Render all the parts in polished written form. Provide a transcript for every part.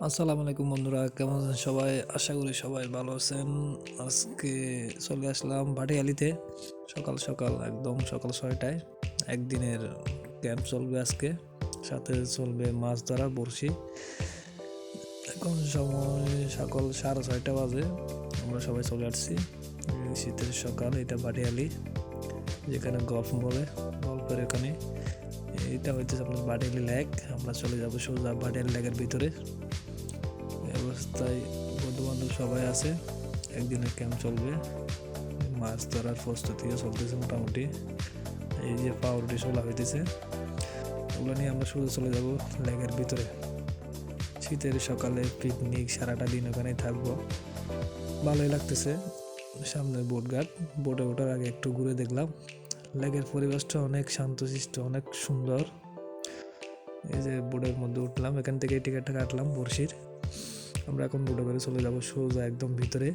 আসসালামু আলাইকুম বন্ধুরা, কেমন আছেন সবাই? আশা করি সবাই ভালো আছেন। আজকে চলে আসলাম ভাটিয়ালিতে সকাল সকাল, একদম সকাল 6টায়। একদিনের ক্যাম্প চলবে আজকে, সাথে চলবে মাছ ধরা বড়শি। এখন সময় সকাল 6:30 বাজে। আমরা সবাই চলে আসছি। শীতের সকাল, এটা ভাটিয়ালি, যেখানে গল্ফ বলে, গল্ফের এখানে। এটা হইতেছে আপনার ভাটিয়ালি লেক। আমরা চলে যাবো সোজা ভাটিয়ালি লেকের ভিতরে। এই অবস্থায় বন্ধু বান্ধব সবাই আছে, একদিনের ক্যাম্প চলবে। মাছ ধরার প্রস্তুতিও চলতেছে মোটামুটি। এই যে পাউরুটি ছোলা হইতেছে, ওগুলো নিয়ে আমরা সোজা চলে যাব লেকের ভিতরে। শীতের সকালে পিকনিক, সারাটা দিন ওখানেই থাকবো, ভালোই লাগতেছে। সামনে বোট ঘাট, বোটে ওঠার আগে একটু ঘুরে দেখলাম। লেকের পরিবেশটা অনেক শান্তশিষ্ট, অনেক সুন্দর। এই যে বোটের মধ্যে উঠলাম, এখান থেকে টিকিটটা কাটলাম বড়শির। আমরা এখন বোটে করে চলে যাব সোজা একদম ভিতরে।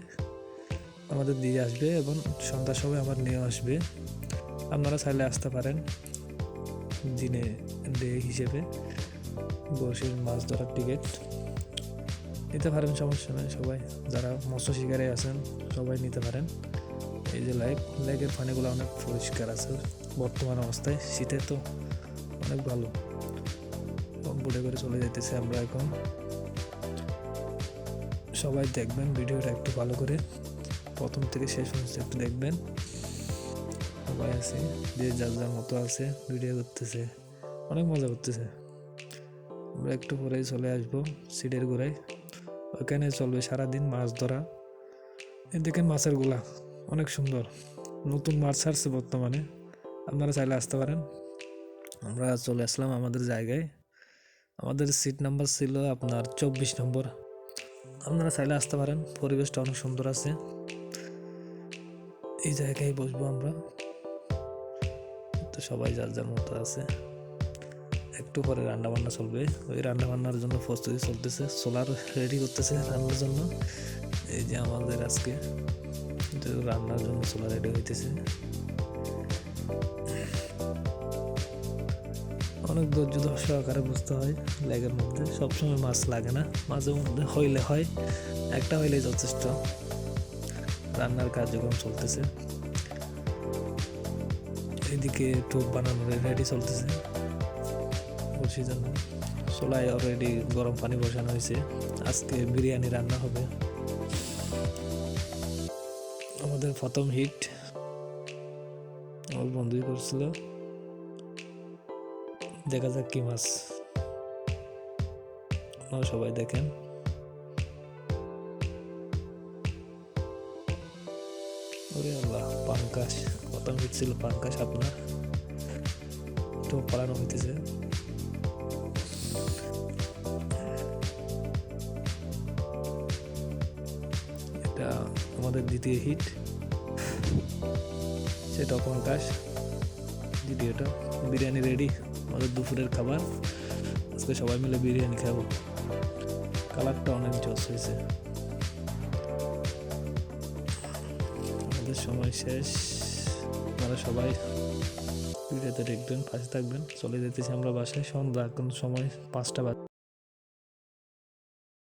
আমাদের দিয়ে আসবে এবং সন্ধ্যার সময় আবার নিয়ে আসবে। আপনারা চাইলে আসতে পারেন দিনে ডে হিসেবে। বড়শির মাছ ধরার টিকিট নিতে পারেন, সমস্যা নেই। সবাই যারা মৎস্য শিকারে আছেন সবাই নিতে পারেন। এই যে লেকের পানিগুলো অনেক পরিষ্কার আছে বর্তমান অবস্থায়, শীতে তো অনেক ভালো। বোটে করে চলে যেতেছে আমরা এখন। সবাই দেখবেন ভিডিওটা একটু ভালো করে, প্রথম থেকে শেষ পর্যন্ত একটু দেখবেন। সবাই আছে, যে যার যার মতো আছে, ভিডিও করতেছে, অনেক মজা করতেছে। আমরা একটু পরেই চলে আসবো সিটের গোড়ায়। ওখানে চলবে সারাদিন মাছ ধরা। এই দেখেন মাছের গোলা অনেক সুন্দর, নতুন মাছ ছাড়ছে বর্তমানে। আপনারা চাইলে আসতে পারেন। আমরা চলে আসলাম আমাদের জায়গায়। আমাদের সিট নাম্বার ছিল আপনার 24 নম্বর। আপনারা চাইলে আসতে পারেন, পরিবেশটা অনেক সুন্দর আছে। এই জায়গায় বসবো আমরা। তো সবাই যার যার মতো আছে। একটু পরে রান্না বান্না চলবে, ওই রান্না বান্নার জন্য প্রস্তুতি চলতেছে, সোলার রেডি করতেছে রান্নার জন্য। এই যে আমাদের আজকে রান্নার জন্য সোলার রেডি হইতেছে। অনেক ধৈর্য সহকারে বুঝতে হয়। লেগের মধ্যে সবসময় মাছ লাগে না, মাঝে মধ্যে হইলে হয়, একটা হইলেই যথেষ্ট। রান্নার কার্যক্রম চলতেছে। এইদিকে টোপ বানানোর রেডি চলতেছে বসি জন্য। চুলায় অলরেডি গরম পানি বসানো হয়েছে, আজকে বিরিয়ানি রান্না হবে। আমাদের প্রথম হিট আমার বন্ধুই করছিল। দেখা যাক কি মাছ, সবাই দেখেন। ওরে আল্লাহ, পাঙ্কাশ! প্রথম হিট ছিল পাঙ্কাশ আপনার। টোপ পালানো হইতেছে। এটা আমাদের দ্বিতীয় হিট, সেটা পাঙ্কাশ। দ্বিতীয়টা বিরিয়ানি রেডি, আমাদের দুপুরের খাবার। আজকে সবাই মিলে বিরিয়ানি খাবো। কালারটা অনেক জোস হয়েছে। আমাদের সময় শেষ। আপনারা সবাই ভিডিওতে দেখবেন, পাশে থাকবেন। চলে যেতেছি আমরা বাসায়। সন্ধ্যা এখন সময় 5টা বাজে।